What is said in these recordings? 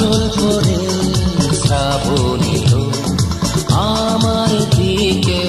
কাজল করে শ্রাবণী আমার দিকে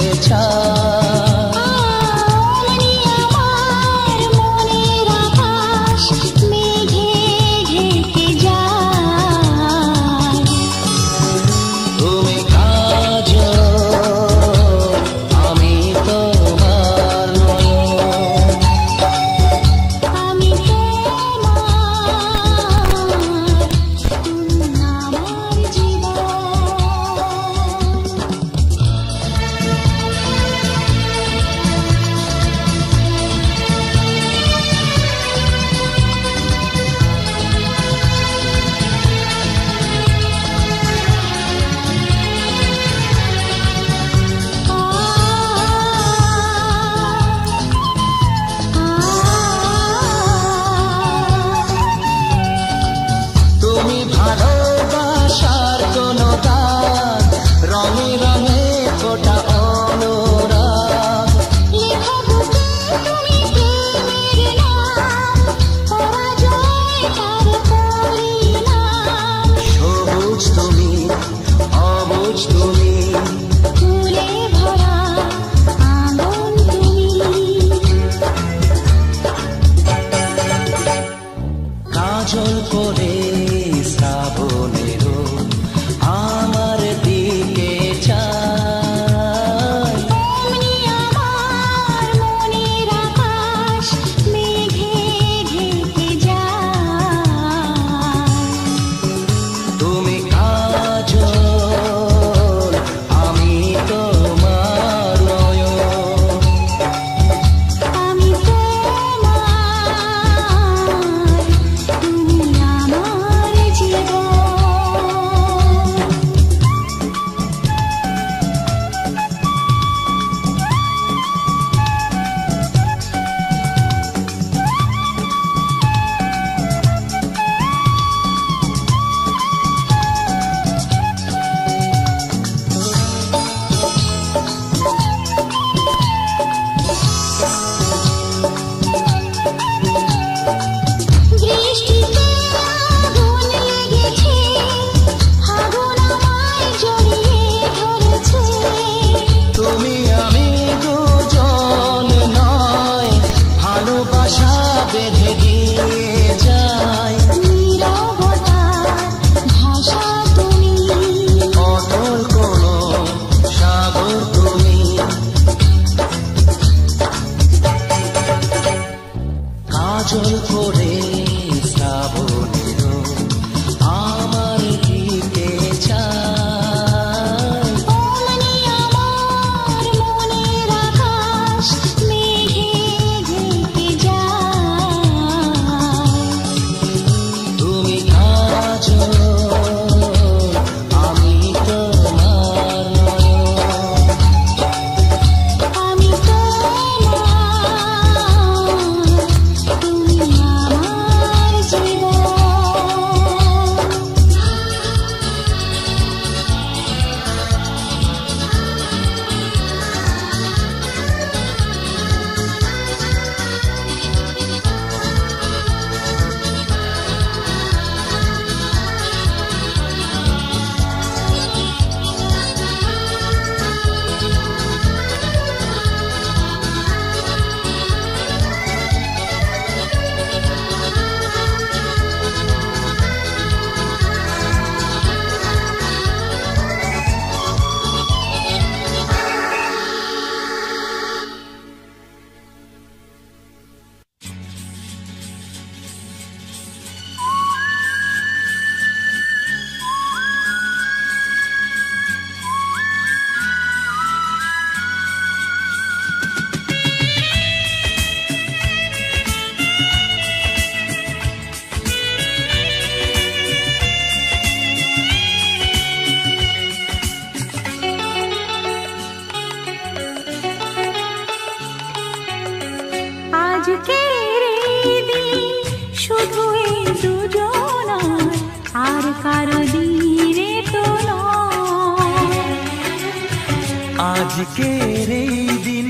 আজকের এই দিন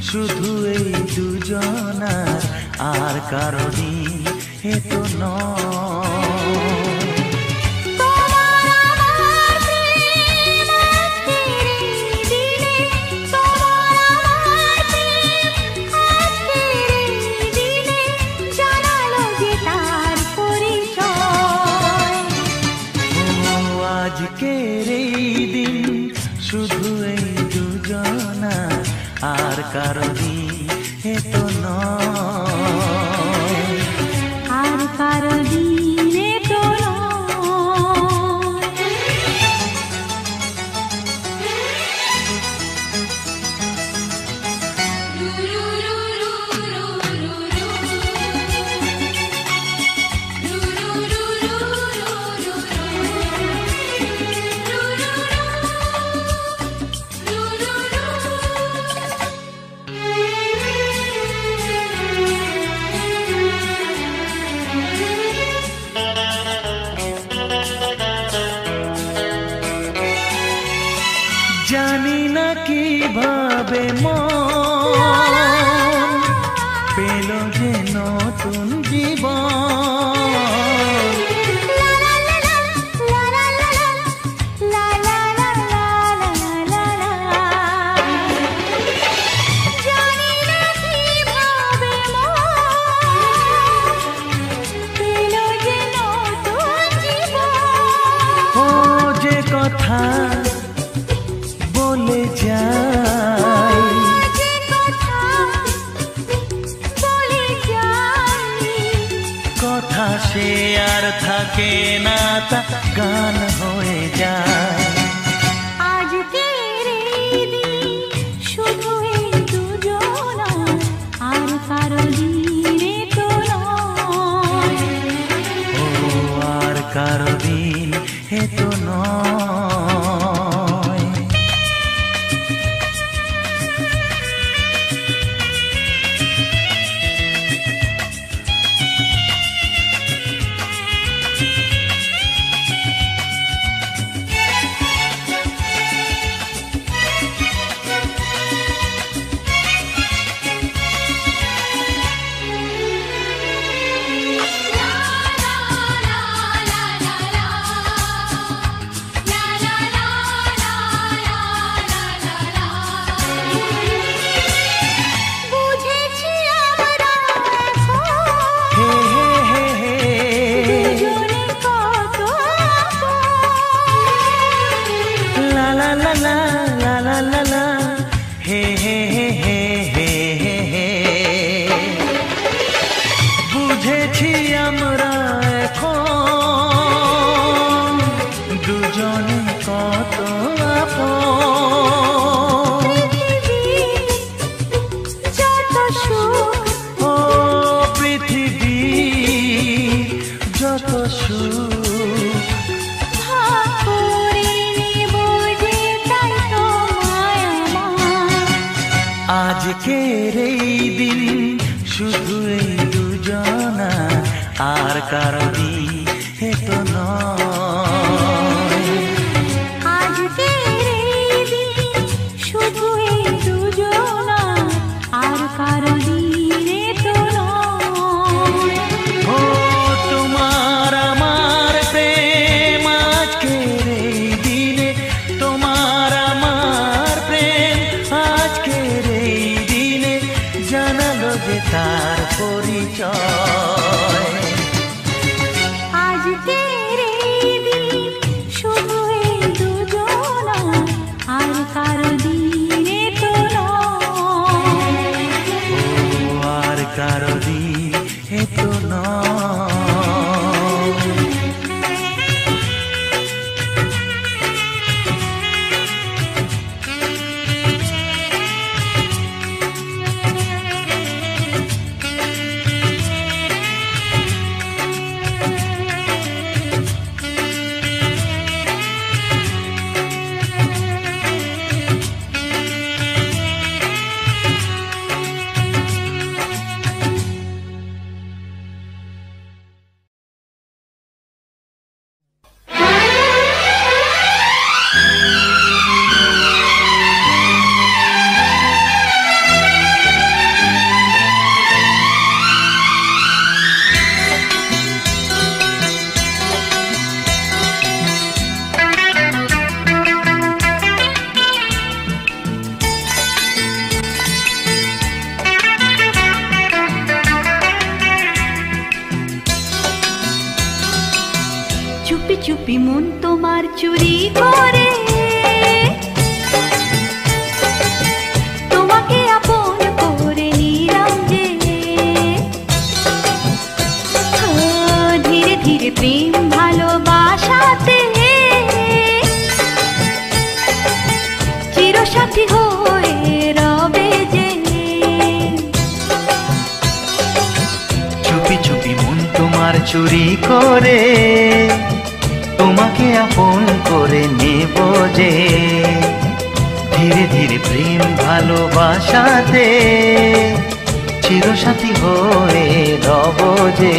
শুধু এই দুজনার, আর কারণই এতো নয়। কারো দিন এ তো নয়, আর কারো দিন এ তো জানি না কিভাবে মন পেল যে নতুন জীবন, ও যে কথা বলে যায়, কথা সে আর থাকে না, তা গান হয়ে যায়। আজকের এই দিন শুধু এই দুজনা, আর কারো দিন এ তো নয়, ও আর কারো দিন এ তো নয়। বুঝেছি আমরা এখন হে হে হে হে, দুজনে কত লা লা লা লা লা লা লা লা, হে হে হে হে হে হে হে। বুঝেছি আমরা এখন দুজনে কত আপন, যত সুখ ও পৃথিবী যত সুখ, ভাগ করে নেব যে, তাই তো মায়া আমার। আজকের এই দিন শুধু এই দুজনা, আর কারো দিন এ তো নয়, আজকের এই দিন শুধু এই দুজনা, আর কারো দিন এ তো নয়, ও তোমার আমার প্রেম আজকের এই দিনে, তোমার আমার প্রেম আজকের এই দিনে জানালো যে তার পরিচয়। আজকের এই দিন শুধু এই দুজনা, আর কারো দিন এ তো নয়, ও আর কারো দিন এ তো নয়। চুপি চুপি মন তোমার চুরি করে, তোমাকে আপন চুরি করে তোমাকে আপন করে নেব যে, ধীরে ধীরে প্রেম ভালোবাসাতে চিরসাথী হয়ে রব যে।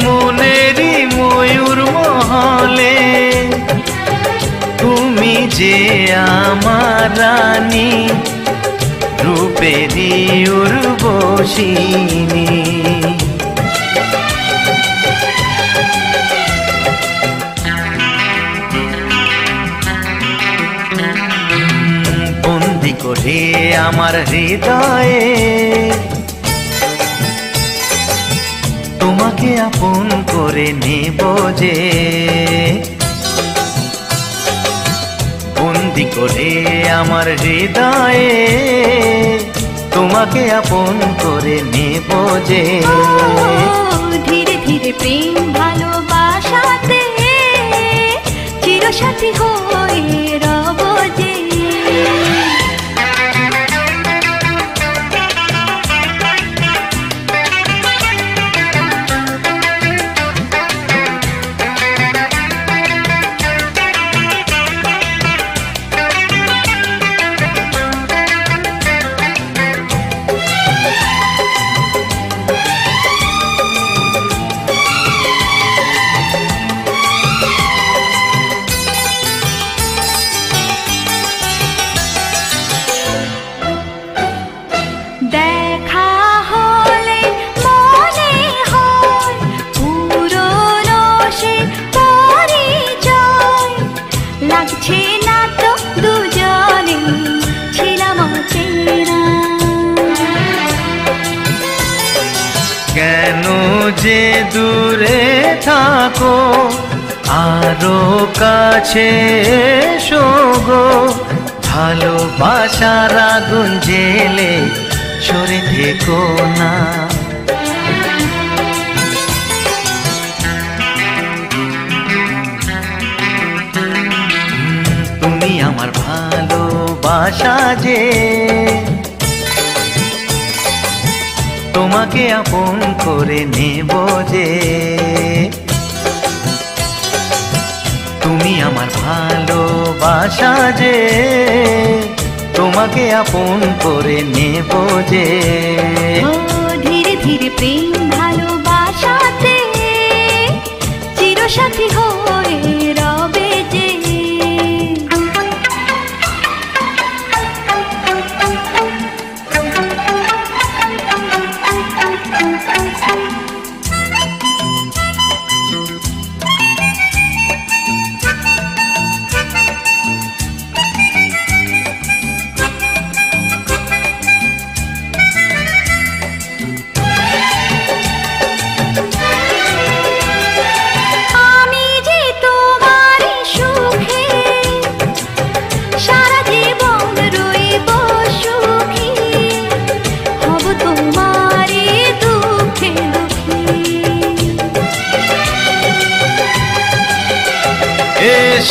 মনেরই ময়ূর মহলে তুমি যে আমার রানী, রূপেরই উর্বশিনী। বন্দি করে আমার হৃদয়ে তোমাকে আপন করে নেব যে, বন্দি করে আমার হৃদয়ে তোমাকে আপন করে নেব যে। ধীরে ধীরে প্রেম ভালোবাসাতে চিরসাথী হয়ে রব যে। কেন যে দূরে থাকো আরো কাছে এসো গো, ভালোবাসার আগুন জেলে সরে থেকো না। তুমি আমার ভালোবাসা যে, তোমাকে আপন করে নেব যে। তুমি আমার ভালোবাসা যে, তোমাকে আপন করে নেব যে। ধীরে ধীরে প্রেম ভালোবাসাতে চিরসাথী হয়ে রবে যে।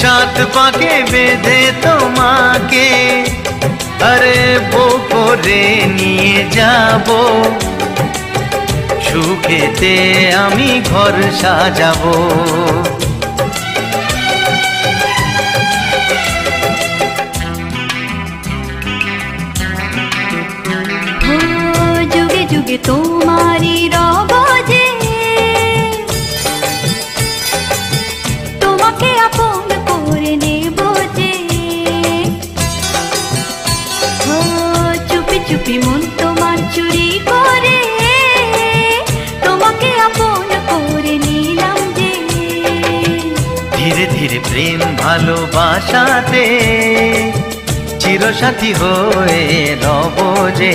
সাত পাকে বেঁধে তোমাকে আরে বউ করে নিয়ে যাব, সুখেতে আমি ঘর সাজাবো। যুগে যুগে তোমারই রব যে, তোমাকে আপন করে নেব যে। চুপি চুপি মন তোমার চুরি ভালোবাসাতে চিরসাথী হয়ে রব যে।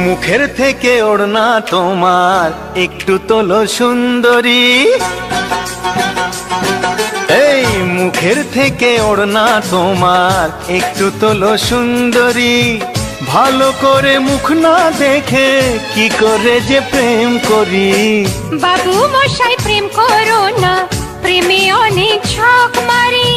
মুখের থেকে ওড়না তোমার একটু তোলো সুন্দরী, এই মুখের থেকে ওড়না তোমার একটু তোলো সুন্দরী। ভালো করে মুখ না দেখে কি করে যে প্রেম করি। বাবু মশাই প্রেম করো না, প্রেমে অনেক ঝক মারি।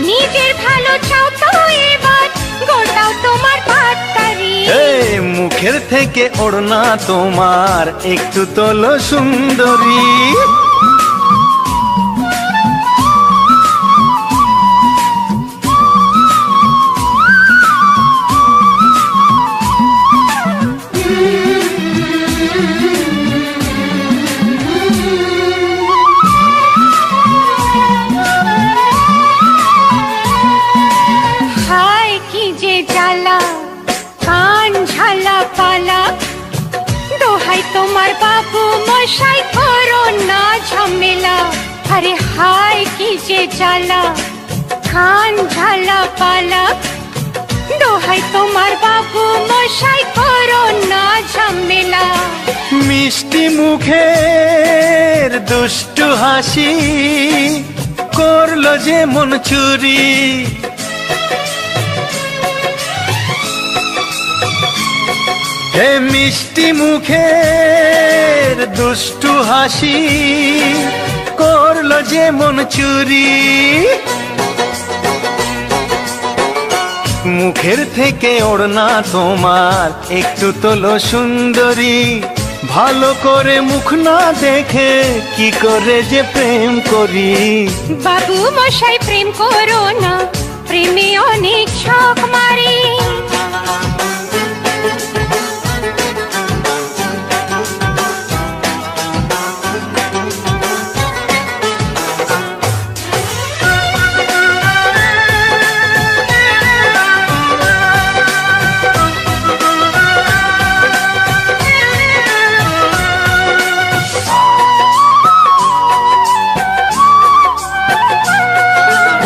নিজের ভালো চাও তো এবার গোটাও তোমার পাট্টারি। এই মুখের থেকে ওড়না তোমার একটু তোলো সুন্দরী। হায় কি যে জ্বালা, কান ঝালা পালা। দোহাই তোমার বাবু মশাই করো না ঝামেলা। আরে হায় কি যে জ্বালা, কান ঝালা পালা। দোহাই তোমার বাবু মশাই করো না ঝামেলা। মিষ্টি মুখের দুষ্টু হাসি করলো যে মন চুরি। হে মিষ্টি মুখের দুষ্টু হাসি করলো যে মন চুরি। মুখের থেকে ওড়না তোমার একটু তোলো সুন্দরী। ভালো করে মুখ না দেখে কি করে যে প্রেম করি। বাবু মশাই প্রেম করো না, প্রেমে অনেক শখ মারি।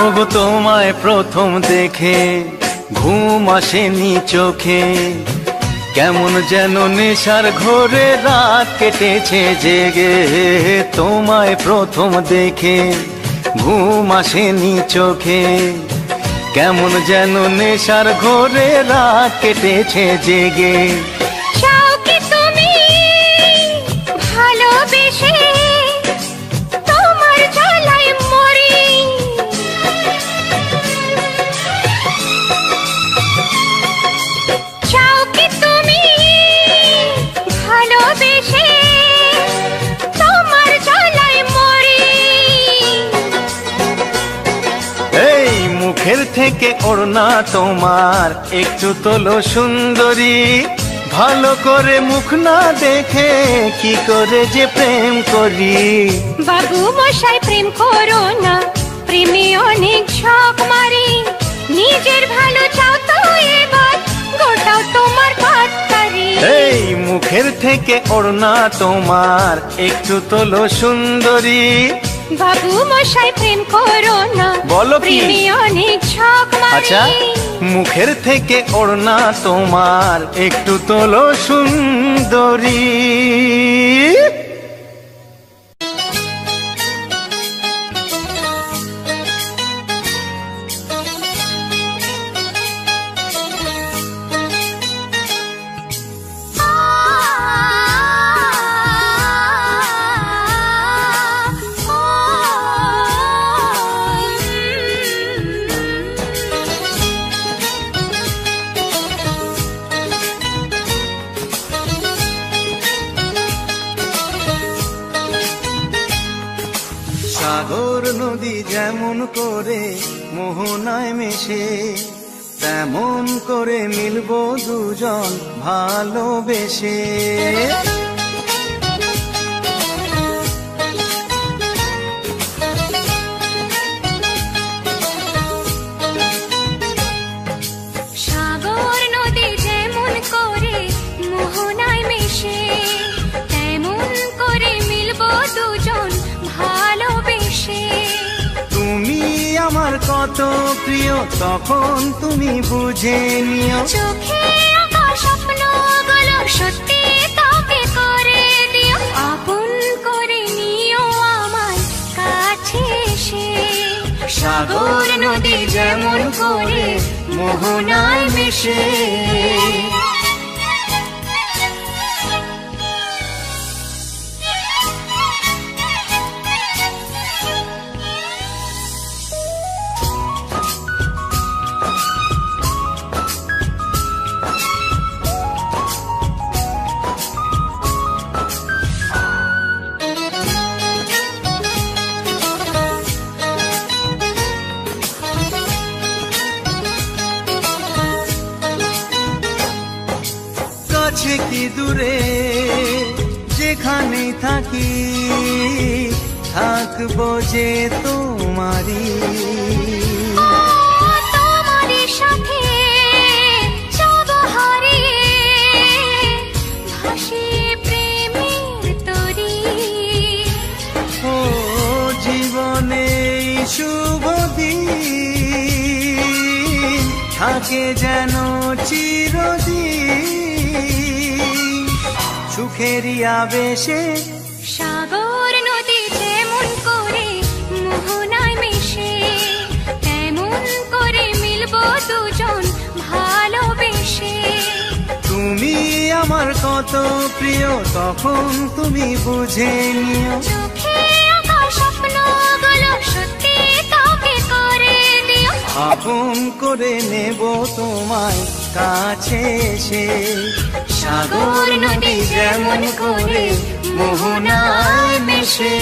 ওগো তোমায় প্রথম দেখে ঘুম আসেনি চোখে। কেমন যেন নেশার ঘোরে রাত কেটেছে জেগে। তোমায় প্রথম দেখে ঘুম আসেনি চোখে। কেমন যেন নেশার ঘোরে রাত কেটেছে জেগে। চাও কি তুমি ভালোবেসে তোমার জ্বালায় মরি। চাও কি তুমি ভালোবেসে তোমার জ্বালায় মরি। এই মুখের থেকে ওড়না তোমার একটু তোলো সুন্দরী। ভালো করে মুখ না দেখে কি করে যে প্রেম করি। বাবু মশাই প্রেম করো না, প্রেমে অনেক শখ মারি। নিজের ভালো চাও তো এবার গোটাও তোমার পাট্টারি। এই মুখের থেকে ওড়না তোমার একটু তোলো সুন্দরী। বাবু মশাই প্রেম করো না, বলো কি? প্রেমে অনেক শখ মারি। আচ্ছা, মুখের থেকে ওড়না তোমার একটু তোলো সুন্দরী। নদী যেমন করে মোহনায় মেশে, তেমন করে মিলবো দুজন ভালোবেসে। সাগর নদী যেমন করে মোহনায় মেশে, তেমন করে মিলবো দুজন ভালোবেসে। তুমি আমার কত প্রিয় তখন তুমি বুঝে নিও, চোখে আঁকা স্বপ্নগুলো সত্যি তোকে করে দিও, আপন করে নিও আমায় কাছে এসে। সাগর নদী যেমন করে মোহনায় মেশে। কাছে কি দূরে যেখানে থাকি, থাকবো যে তোমারি। তোমারই সাথে যাব হারিয়ে, ভাসিয়ে প্রেমের তরী। ও জীবনে এই শুভ দিন থাকে যেন চিরদিন, সুখেরই আবেশে। সাগর নদী যেমন করে মোহনায় মেশে, তেমন করে মিলবো দুজন ভালোবেসে। তুমি আমার কত প্রিয় তখন তুমি বুঝে নিও, চোখে আঁকা স্বপ্নগুলো সত্যি তোকে করে দিও, আপন করে নেব তোমায় কাছে এসে। সাগর নদী যেমন করে মোহনায় মেশে।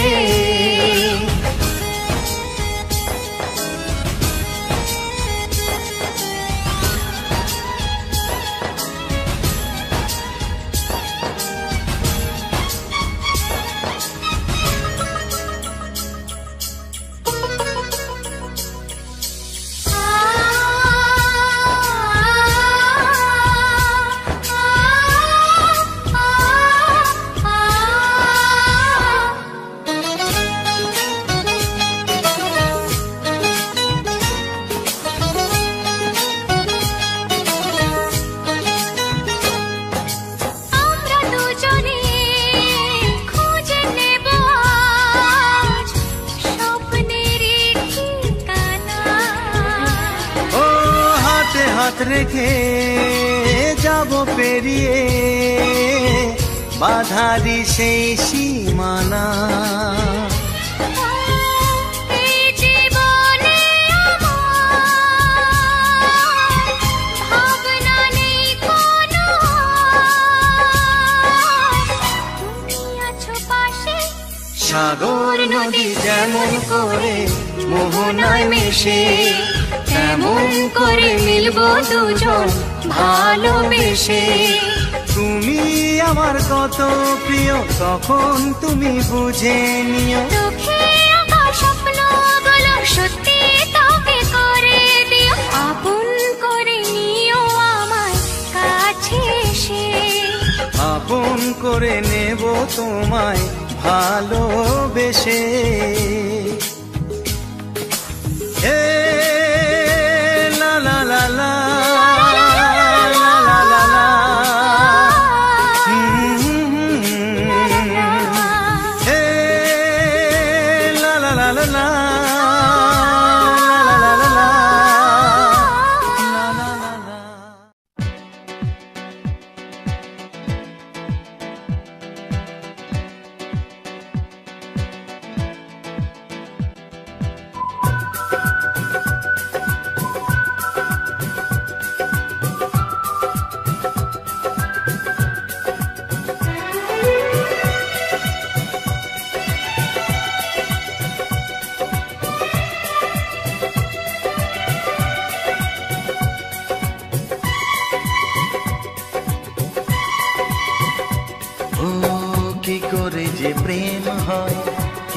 আমরা দুজনে খুঁজে নেব আজ স্বপ্নের ঠিকানা। ও হাতে হাত রেখে যাব পেরিয়ে বাধারি সেই সীমানা। এই জীবনে আমার ভাবনা নেই কোনো, তুমি আছো পাশে। সাগর নদী যেমন করে মোহনায় মেশে, তেমন করে মিলবো দুজন ভালোবেসে। তুমি আমার কত প্রিয় তখন তুমি বুঝে নিও, চোখে আঁকা স্বপ্নগুলো সত্যি তোকে করে দিও, আপন করে নিও আমায় কাছে এসে। আপন করে নেব তোমায় ভালোবেসে। হে লা লা লা লা লা লা লা লা। হে লা লা লা লা লা।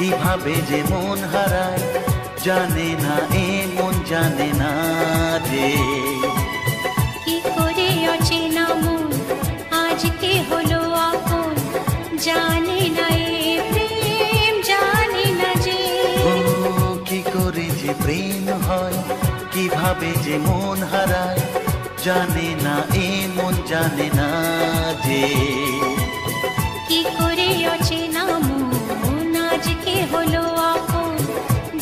কিভাবে যে মন হারায় জানে না, এ মন জানে না যে। কি করে অচেনা মন আজকে হলো আপন, জানে না এ প্রেম জানে না যে। ও কি করে যে প্রেম হয়, কিভাবে যে মন হারায় জানে না, এ মন জানে না যে। কি করে অচেনা মন আজকে হলো আপন,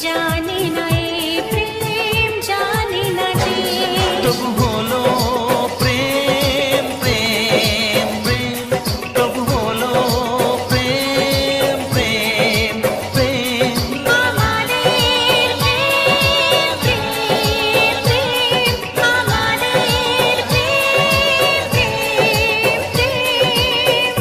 জানে না এ প্রেম জানে না যে। তবু হলো প্রেম প্রেম প্রেম, তবু হলো প্রেম প্রেম প্রেম। আমাদের প্রেম প্রেম প্রেম, আমাদের প্রেম প্রেম প্রেম।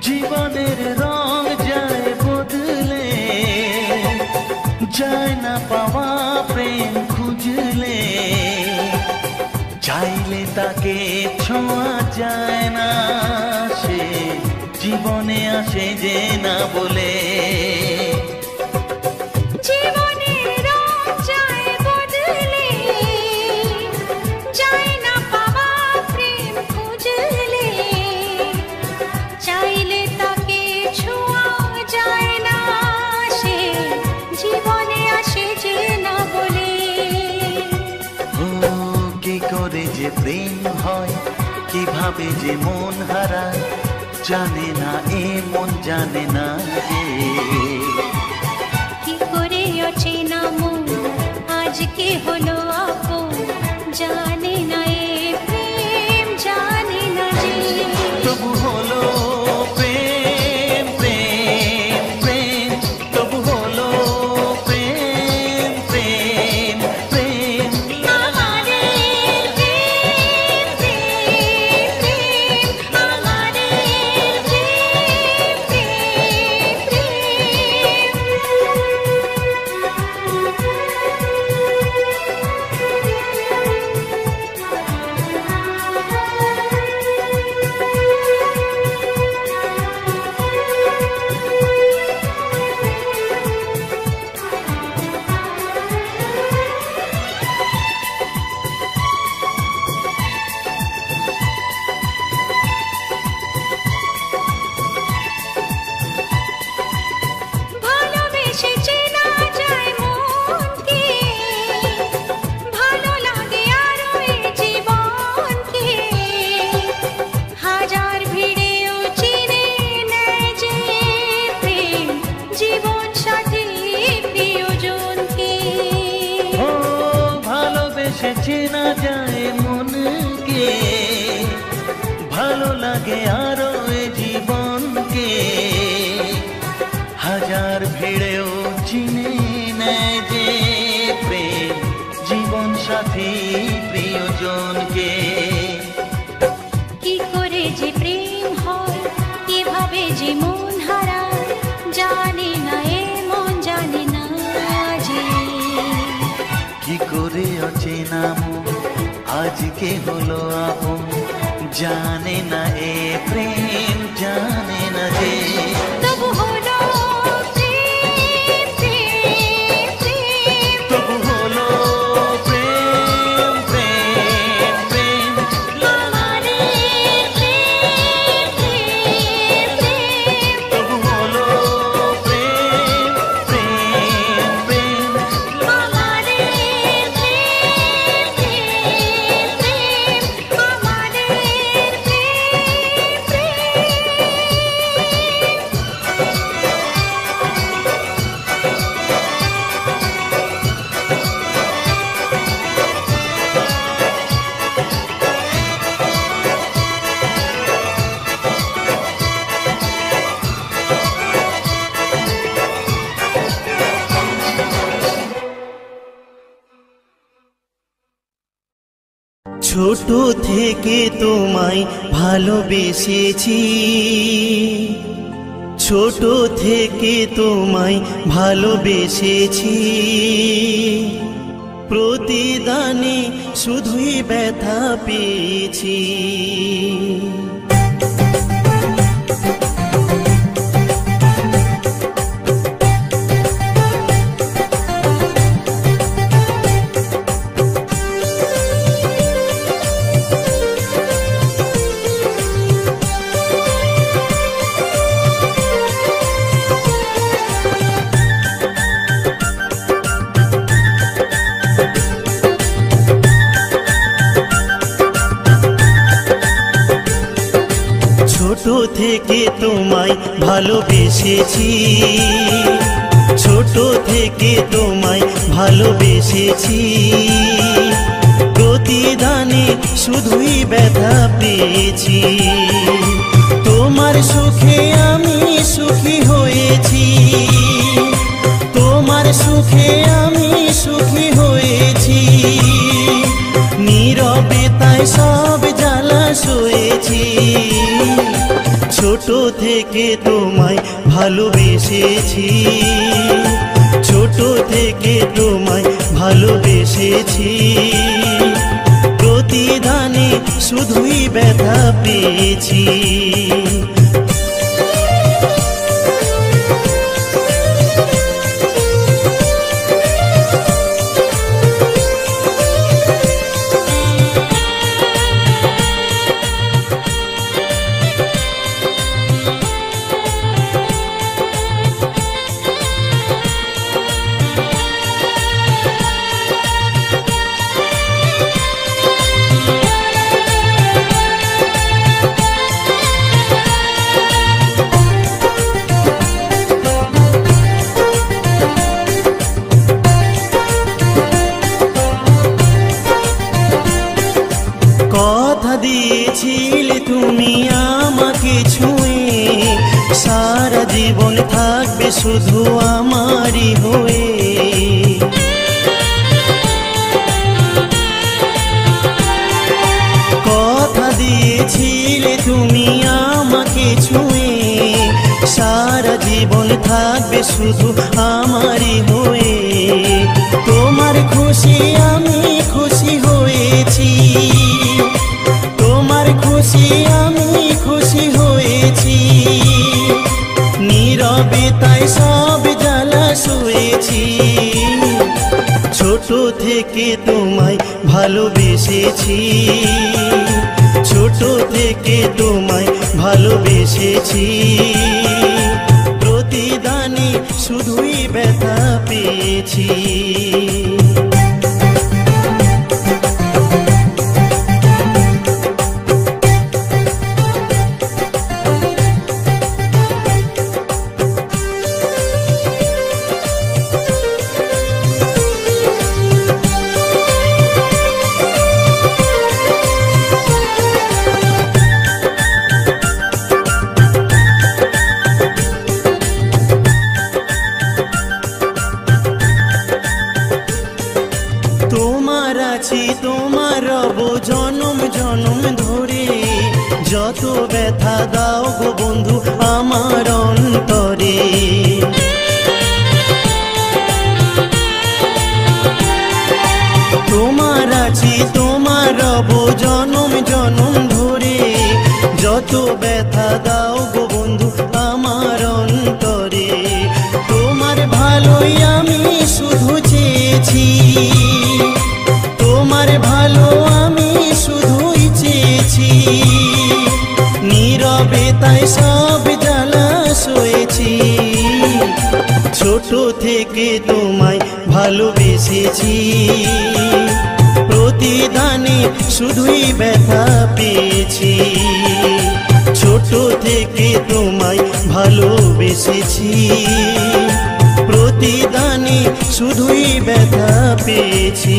জীবনের রং যায় বদলে, যায় না পাওয়া প্রেম খুঁজলে। চাইলে তাকে ছোঁয়া যায় না, সে জীবনে আসে যে না বলে। জীবনের রং যায় বদলে, যায় না পাওয়া প্রেম খুঁজলে। চাইলে তাকে ছোঁয়া যায় না, সে জীবনে আসে যে না বলে। ও কি করে যে প্রেম হয়, কিভাবে যে মন হারায় জানে না, এ মন জানে না যে। কি করে অচেনা মন আজকে হলো আপন, জানে না এ প্রেম জানে না যে। তবু হলো প্রেম প্রেম প্রেম, তবু হলো প্রেম প্রেম প্রেম। আমাদের প্রেম প্রেম প্রেম, আমাদের প্রেম প্রেম ভালোবেসে চেনা যায় মনকে, ভালো লাগে আরো এ জীবনকে। হাজার ভিড়েও চিনে নেয় যে প্রেম, জীবন সাথী প্রিয়জনকে। ও ভালোবেসে চেনা যায় মনকে, ভালো লাগে আরো এ জীবনকে। হাজার ভিড়েও চিনে নেয় যে প্রেম, জীবন সাথী প্রিয়জনকে। কি করে যে প্রেম হয়, কিভাবে যে মন হারায় জানে না এ মন জানে না যে। কি করে অচেনা মন আজকে হলো আপন, জানে না এ প্রেম জানে না যে। তবু হলো প্রেম প্রেম প্রেম, তবু হলো প্রেম প্রেম প্রেম। আমাদের প্রেম প্রেম প্রেম। তবু হলো প্রেম প্রেম প্রেম। আমাদের প্রেম প্রেম প্রেম, আমাদের প্রেম প্রেম। ছোট থেকে তোমায় ভালোবেসেছি, ছোট থেকে তোমায় ভালোবেসেছি, প্রতিদানে শুধুই ব্যথা পেয়েছি। ছোট থেকে তোমায় ভালোবেসেছি, ছোট থেকে তোমায় ভালোবেসেছি, প্রতিদানে শুধুই ব্যথা পেয়েছি। তোমার সুখে আমি সুখী হয়েছি, তোমার সুখে আমি সুখী হয়েছি, নীরবে তাই সব জ্বালা সয়েছি। ছোট থেকে তোমায় ভালোবেসেছি, ছোট থেকে তোমায় ভালোবেসেছি, প্রতিদানে শুধুই ব্যথা পেয়েছি। কথা দিয়েছিলে তুমি আমাকে ছুঁয়ে, সারা জীবন থাকবে শুধু আমারই হয়ে। কথা দিয়েছিলে তুমি আমাকে ছুঁয়ে, সারা জীবন থাকবে শুধু আমারই হয়ে। তোমার খুশি আমি খুশি হয়েছি, তোমার খুশি আমি খুশি হয়েছি, নীরবে তাই সব জ্বালা সয়েছি। ছোট থেকে তোমায় ভালোবেসেছি, ছোট থেকে তোমায় ভালোবেসেছি, প্রতিদানে শুধুই ব্যথা পেয়েছি। তোমার আছি তোমার রব জনম জনম ধরে, যত ব্যথা দাও গো বন্ধু আমার অন্তরে। তোমার আছি তোমার রব জনম জনম ধরে, যত ব্যথা দাও গো বন্ধু আমার অন্তরে। তোমার ভালোই আমি শুধু চেয়েছি, তোমার ভালো আমি শুধুই চেয়েছি, নীরবে তাই সব জ্বালা সয়েছি। ছোট থেকে তোমায় ভালোবেসেছি, প্রতিদানে শুধুই ব্যথা পেয়েছি। ছোট থেকে তোমায় ভালোবেসেছি, প্রতিদানে শুধুই ব্যথা পেয়েছি।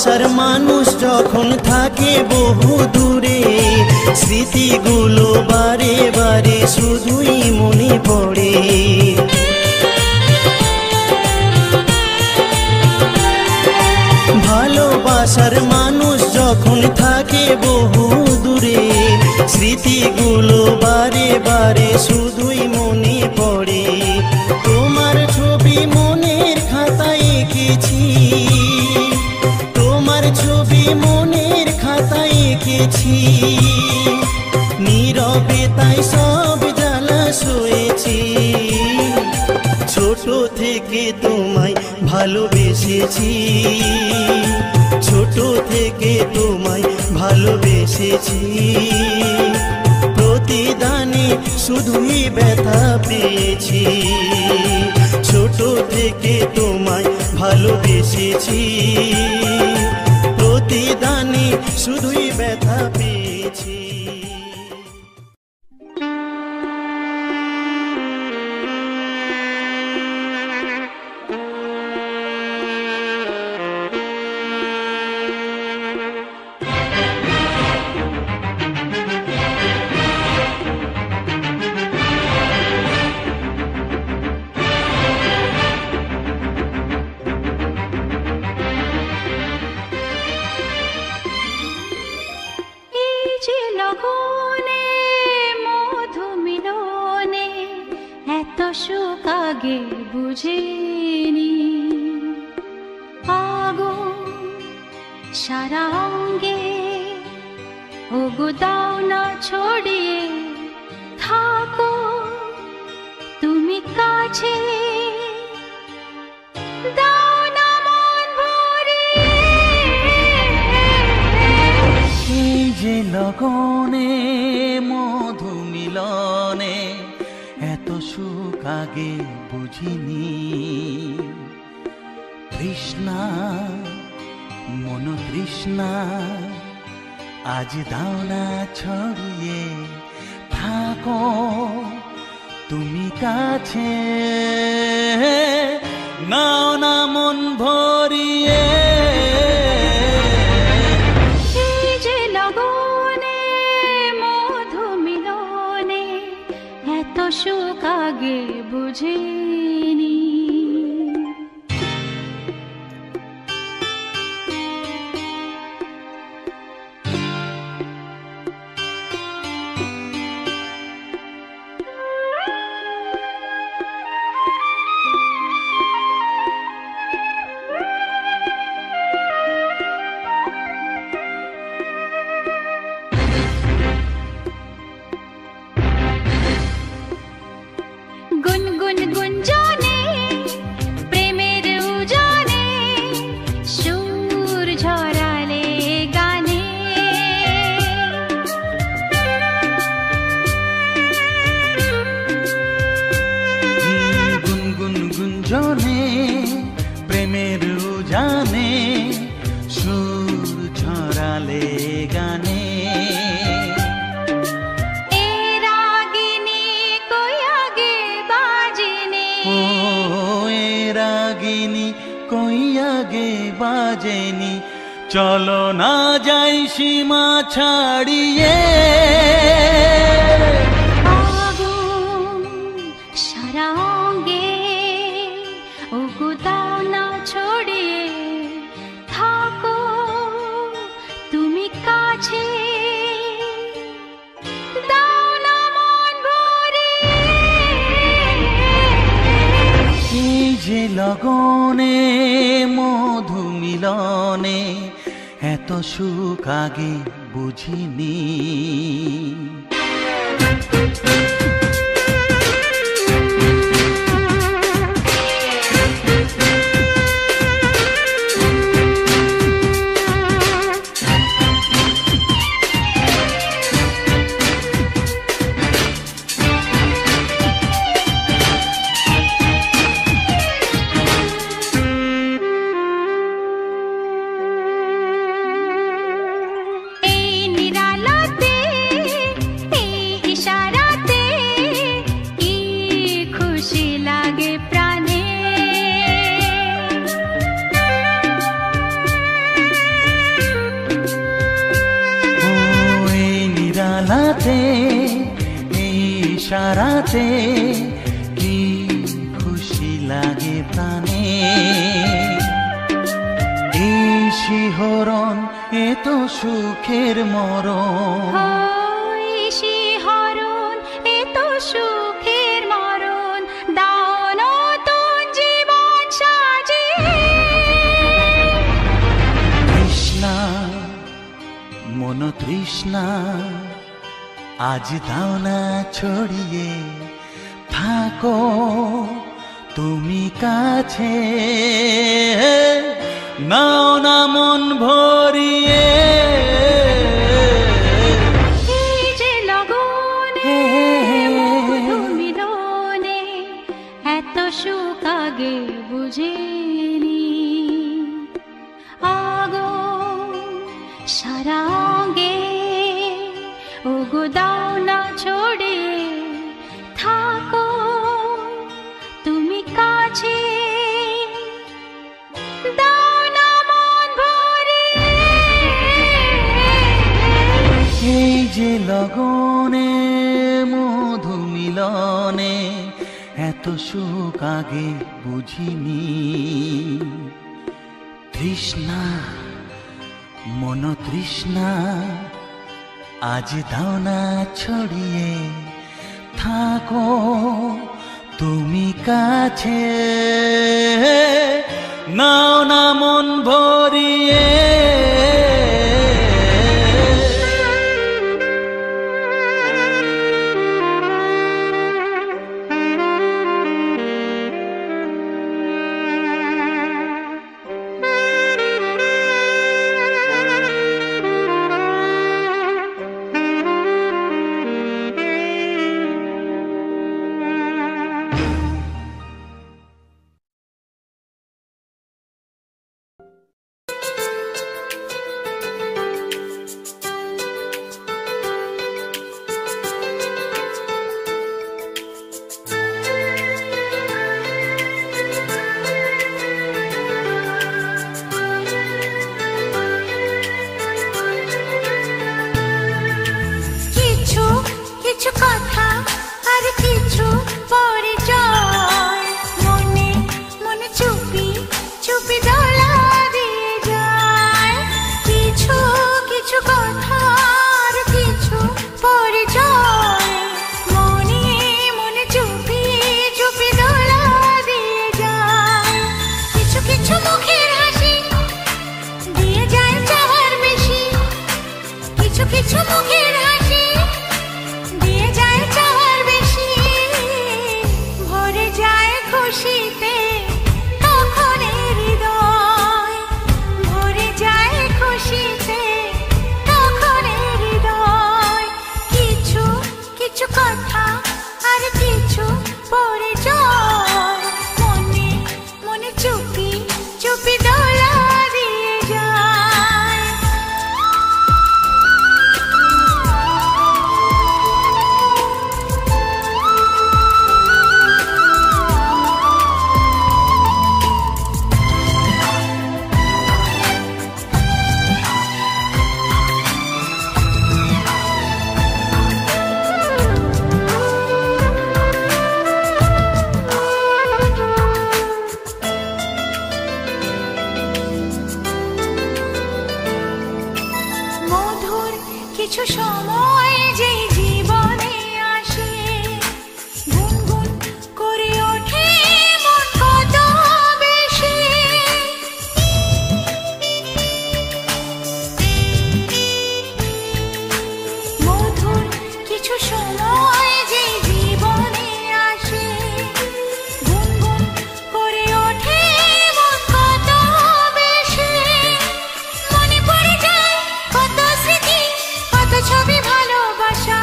ভালোবাসার মানুষ যখন থাকে বহু দূরে, স্মৃতিগুলো বারে বারে শুধুই মনে পড়ে। ভালোবাসার মানুষ যখন থাকে বহু দূরে, স্মৃতিগুলো বারে বারে শুধুই মনে পড়ে। তোমার ছবি মনের খাতায় এঁকেছি, তোমার ছবি মনের খাতায় এঁকেছি, নীরবে তাই সব জ্বালা সয়েছি। ছোট থেকে তোমায় ভালোবেসেছি, ছোট থেকে তোমায় ভালোবেসেছি, প্রতিদানে শুধুই ব্যথা পেয়েছি। ছোট থেকে তোমায় ভালোবেসেছি, প্রতিদানে শুধুই ব্যথা পেয়েছি। সুখ আগে বুঝিনি, আগুন সারা অঙ্গে ওগো দাও না ছড়িয়ে থাকো তুমি কাছে, দাও না মন ভরিয়ে। এই যে লগনে মধু মিলনে এত সুখ আগে বুঝিনি, তৃষ্ণা মন তৃষ্ণা আজ দাও না ছড়িয়ে থাকো তুমি কাছে, নাও না মন ভরিয়ে। এই যে লগনে মধু মিলনে এত সুখ আগে বুঝিনি। গুনগুন গুঞ্জনে প্রেমের উজানে সুর ঝরালে গানে, গুনগুন গুঞ্জনে প্রেমের উজানে সুর ঝরালে গানে, কই আগে বাজেনি, চলো না যাই সীমা ছাড়িয়ে। আগুন সারা অঙ্গে ওগো দাও না ছড়িয়ে থাকো তুমি কাছে, দাও না মন ভরিয়ে। এই যে লগনে মধু মিলনে এত সুখ আগে বুঝিনি। এই নিরালাতে এই ইশারাতে হারাতে কি খুশি লাগে প্রাণে। এই শিহরণ এ তো সুখের মরণ, শিহরণ এ তো সুখের মরণ, দাও নতুন জীবন সাজিয়ে। তৃষ্ণা মন তৃষ্ণা আজ দাও না ছড়িয়ে, থাকো তুমি কাছে, নাও না মন ভরিয়ে। এই যে লগনে মধু মিলনে, এত সুখ আগে বুঝিনি। আগুন সারা অঙ্গে, ওগো দাও না ছড়িয়ে, থাকো তুমি কাছে, দাও না মন ভরিয়ে। এই যে লগনে মধু মিলনে, এত সুখ আগে বুঝিনি। তৃষ্ণা মন তৃষ্ণা আজ দাও না ছড়িয়ে, থাকো তুমি কাছে, নাও না মন ভরিয়ে। কিছু কথা আর কিছু পরিচয়, মনে মনে চুপি চুপি দোলা দিয়ে যায়। কিছু কিছু কথা আর কিছু পরিচয়, মনে মনে চুপি চুপি দোলা দিয়ে যায়। কিছু কিছু মুখের হাসি দিয়ে যায় চাওয়ার বেশি, কিছু কিছু মুখের হাসি দিয়ে যায় চাওয়ার বেশি। ভরে যায় খুশিতে তখন হৃদয়, ভরে যায় খুশিতে তখন হৃদয়। কিছু কিছু কথা আর কিছু পরিচয়, মনে মনে চুপি চুপি দোলা দিয়ে যায়। কিছু সময় যে জীবনে আসে, গুনগুন করে ওঠে মন কত বেশি। মধুর কিছু সময় যে জীবনে আসে, গুনগুন করে ওঠে মন কত বেশি। মনে পড়ে যায় কত স্মৃতি, কত ছবি ভালোবাসা।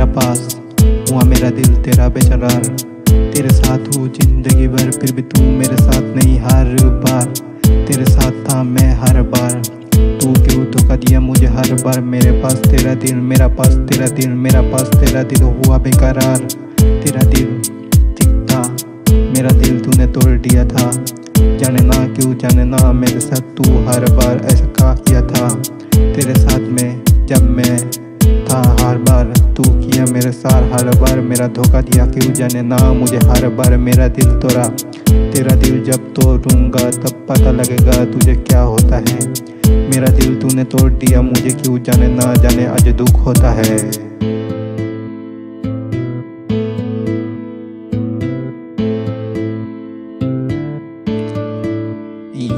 मेरा पास, हुआ मेरा दिल तेरा बेकरार। तेरे साथ हूँ जिंदगी भर, फिर भी तू मेरे साथ नहीं हर बार। तेरे साथ था मैं हर बार, तू क्यों धोखा दिया मुझे हर बार। मेरे पास तेरा दिल, मेरा पास तेरा दिल, मेरा पास तेरा दिल हुआ बेकरार। तेरा दिल ठीक था, मेरा दिल तूने तोड़ दिया था। जाने ना क्यों, जाने ना मेरे साथ तू हर बार ऐसा किया था। तेरे साथ में जब मैं था हर बार, तू किया मेरे साथ हर बार। मेरा धोखा दिया क्यों, जाने ना मुझे हर बार। मेरा दिल तोड़ा, तेरा दिल जब तोड़ूंगा तब पता लगेगा तुझे क्या होता है। मेरा दिल तूने तोड़ दिया, मुझे क्यों, जाने ना जाने आज दुख होता है।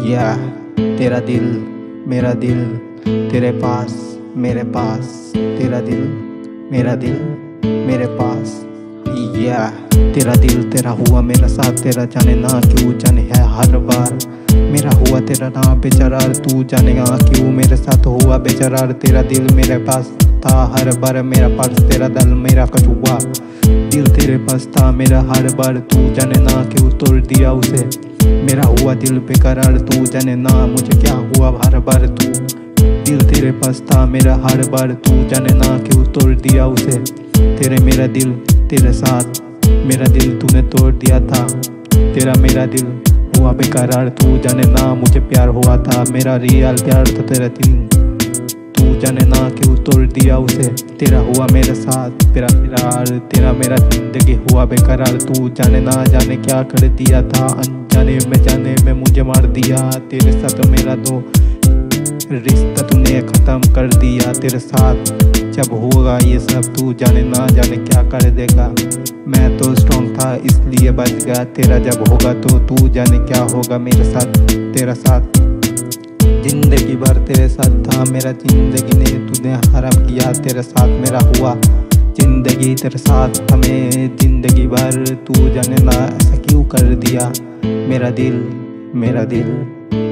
या तेरा दिल मेरा दिल, तेरे पास मेरे पास, तेरा दिल मेरा दिल मेरे पास। या तेरा दिल तेरा हुआ मेरा साथ, तेरा जाने ना क्यों, जाने है हर बार। मेरा हुआ तेरा ना बेकरार, तू जानेगा क्यों मेरे साथ हुआ बेकरार। तेरा दिल मेरे पास था हर बार, मेरा पास तेरा दिल मेरा कछुआ। दिल तेरे पास था मेरा हर बार, तू जाने ना क्यों तोड़ दिया उसे। मेरा हुआ दिल बेकरार, तू जाने ना मुझे क्या हुआ हर बार। तू दिल तेरे पास था मेरा हर बार, तू जाने ना क्यों तोड़ दिया उसे। तेरे मेरा दिल तेरे साथ, मेरा दिल तूने तोड़ दिया था। तेरा मेरा दिल हुआ बेकरार, तू जाने ना मुझे प्यार हुआ था। मेरा रियल प्यार था तेरा दिल, तू जाने ना क्यों तोड़ दिया उसे। तेरा हुआ मेरे साथ तेरा प्यार, तेरा मेरा जिंदगी हुआ बेकरार। तू जाने ना जाने क्या कर दिया था, अनजाने में जाने में मुझे मार दिया। तेरे साथ मेरा दो रिश्ता तूने खत्म कर दिया। तेरे साथ जब होगा ये सब, तू जाने ना जाने क्या कर देगा। मैं तो स्ट्रॉन्ग था इसलिए बच गया, तेरा जब होगा तो तू जाने क्या होगा मेरे साथ। तेरा साथ जिंदगी भर तेरे साथ था, मेरा जिंदगी ने तूने हराम किया। तेरे साथ मेरा हुआ जिंदगी, तेरे साथ हमें जिंदगी भर। तू जाने ना ऐसा क्यों कर दिया। मेरा दिल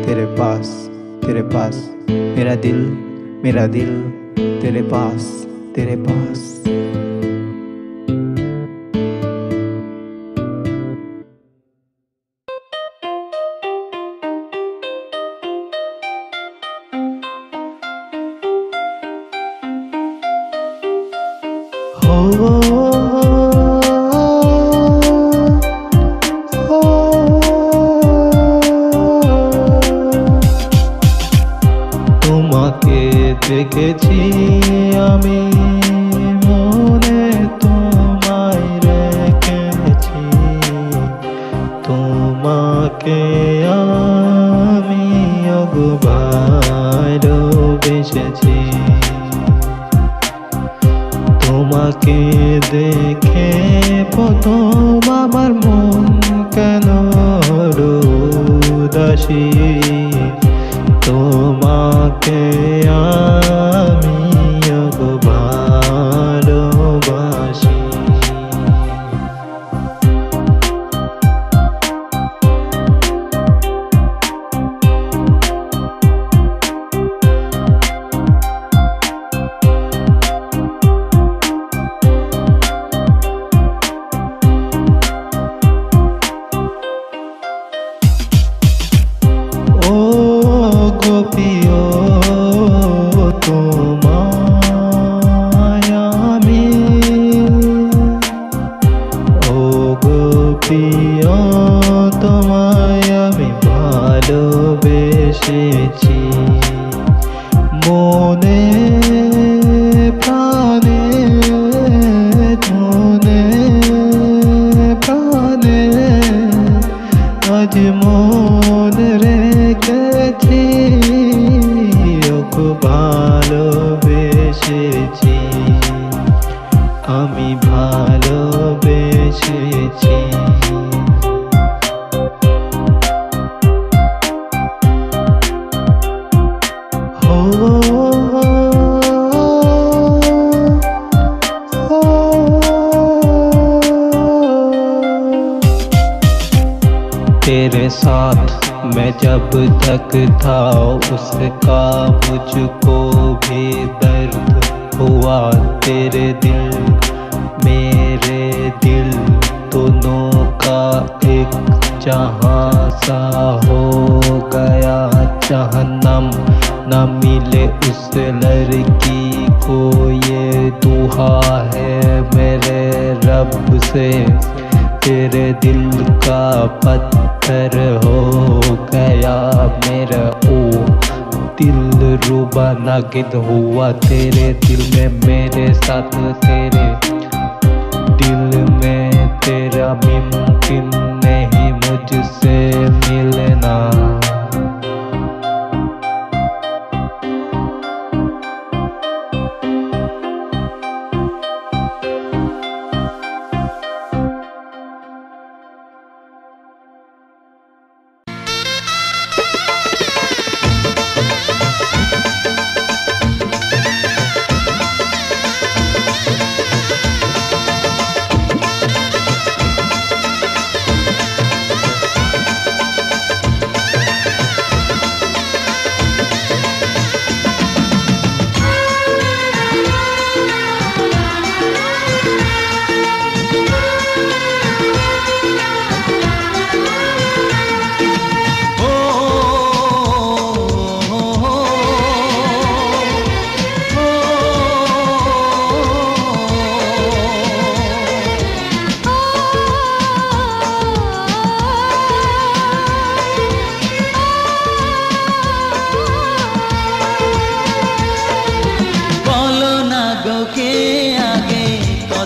तेरे पास, तेरे पास मेरा दिल तेरे पास, तेरे पास। তোমাকে দেখেছি আমি মনে, তোমায় রেখেছি। তোমাকে আমি ভালোবেসেছি। তোমাকে দেখে প্রথম আমার মন কেন উদাসী। তোমাকে আমি ভালোবাসি। গোপিও তোমায় আমি, ও গোপিও তোমায় আমি ভালোবেসেছি। মনে প্রাণে, মনে প্রাণে আজ মন রেখেছি। ভালোবেসেছি, আমি ভালোবেসেছি। तेरे साथ मैं जब तक था उसका मुझको भी दर्द हुआ। तेरे दिल जहाँ सा हो गया जहन्नम, न मिले उस लड़की को ये दुआ है मेरे रब से। तेरे दिल का पत्थर हो गया मेरा ओ दिल रुबा नागिन हुआ तेरे दिल में मेरे साथ, तेरे दिल में तेरा मुमकिन नहीं मुझसे मिलना।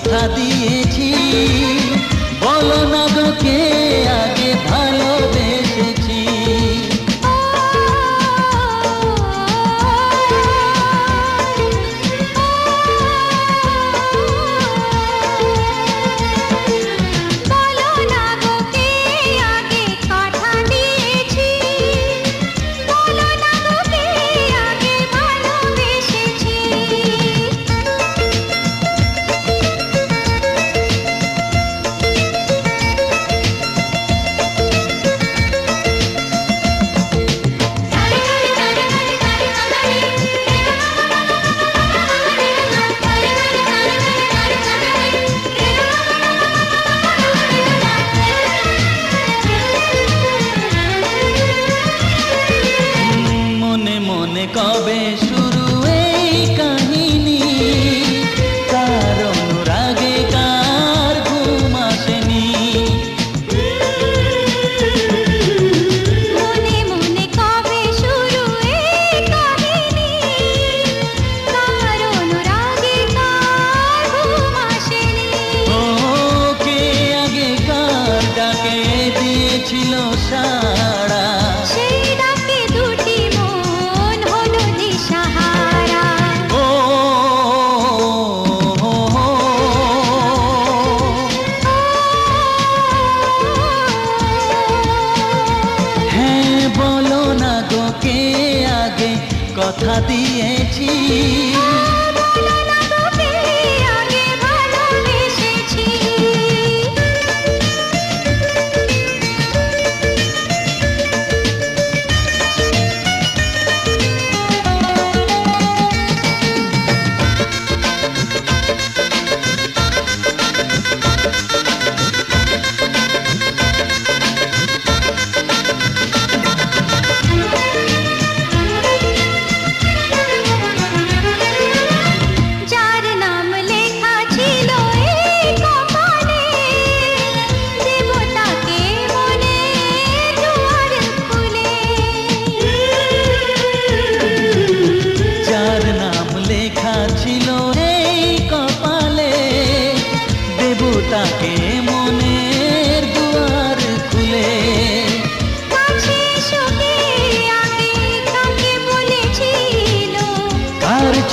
কথা দিয়েছি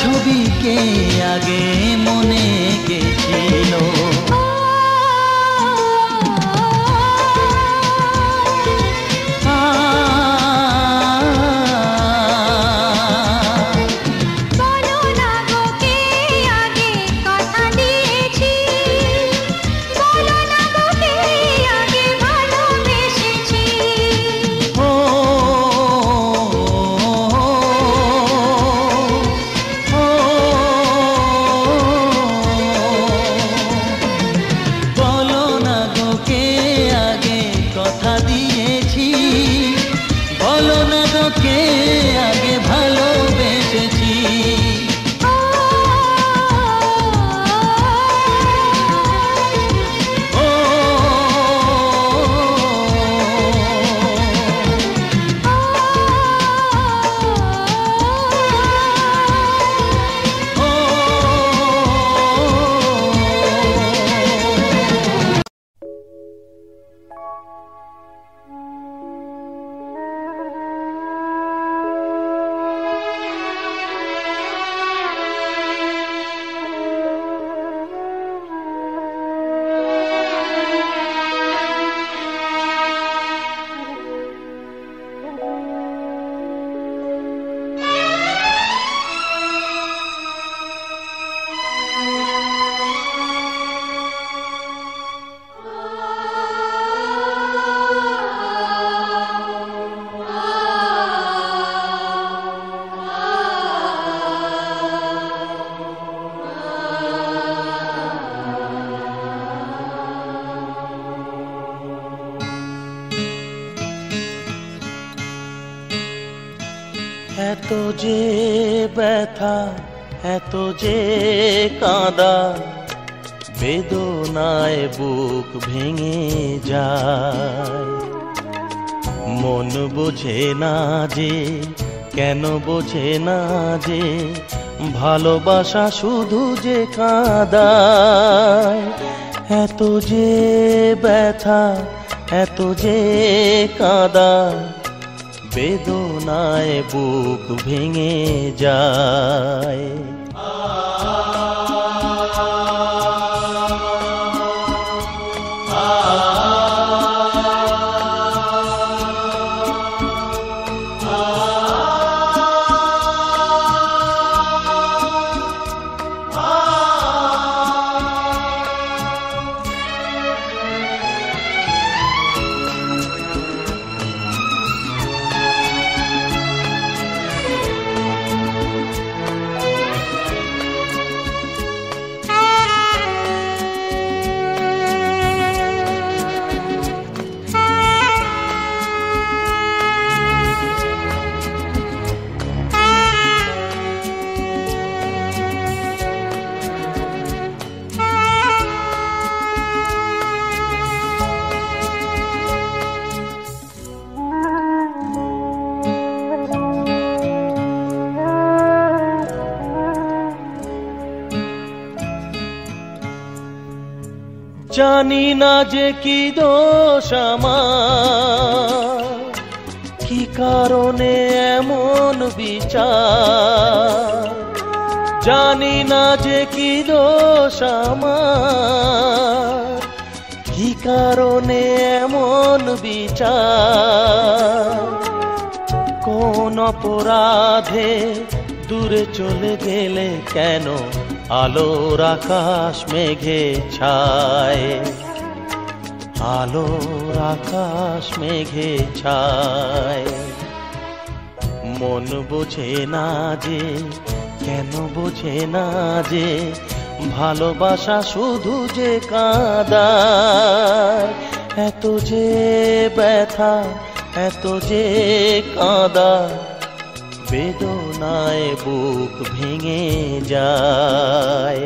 ছবিকে আগে মনে গেছিল এত যে ব্যথা এত যে কাঁদা বেদনায় বুক ভেঙে যায় মন বোঝে না যে কেন বোঝে না যে ভালোবাসা শুধু যে কাঁদায় এত যে ব্যথা এত যে কাঁদা বেদনায় বুক ভেঙে যায় জানি না যে কি দোষ আমার কি কারণে এমন বিচার জানি না যে কি দোষ আমার কি কারণে এমন বিচার কোন অপরাধে দূরে চলে গেলে কেন আলোর আকাশ মেঘে ছায় আলোর আকাশ মেঘে ছায় মন বোঝে না যে কেন বোঝে না যে ভালোবাসা শুধু যে কাঁদায় এত যে ব্যথা এত যে কাঁদা বেদনায় বুক ভেঙে যায়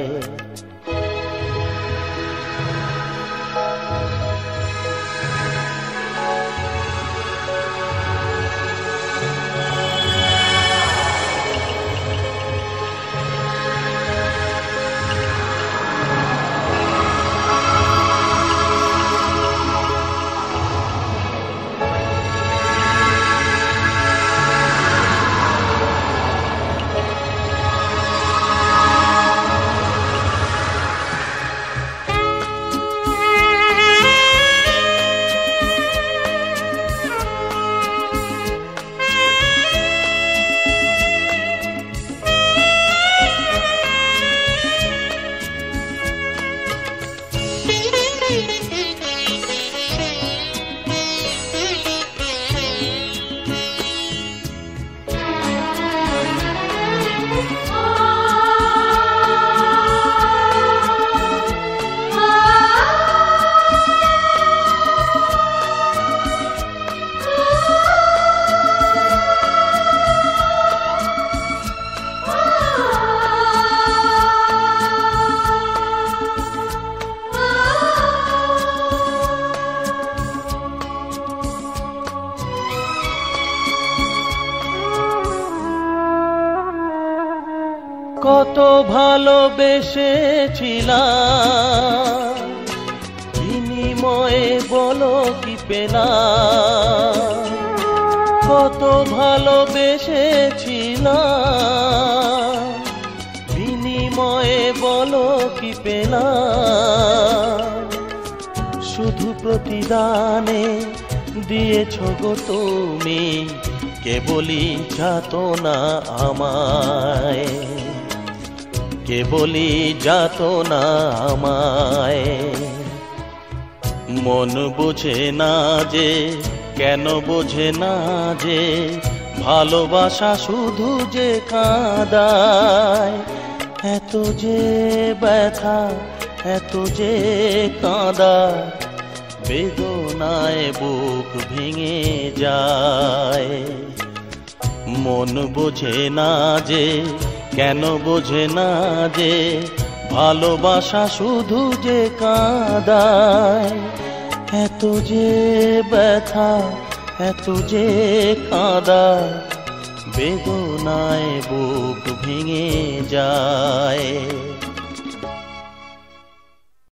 কত ভালোবেসেছিলাম বিনিময়ে বলো কি পেলাম কত ভালোবেসেছিলাম বিনিময়ে বলো কি পেলাম শুধু প্রতিদানে দিয়েছ গো তুমি কেবলই যাতনা আমায় কেবলই যাতনা আমায় মন বোঝে না যে কেন বোঝে না যে ভালোবাসা শুধু যে কাঁদায় এত যে ব্যথা এত যে কাঁদা বেদনায় বুক ভেঙে যায় মন বোঝে না যে, কেন বোঝে না যে, ভালোবাসা শুধু যে কাঁদায়। এত যে ব্যথা, এত যে কাঁদা, বেদনায় বুক ভেঙে যায়।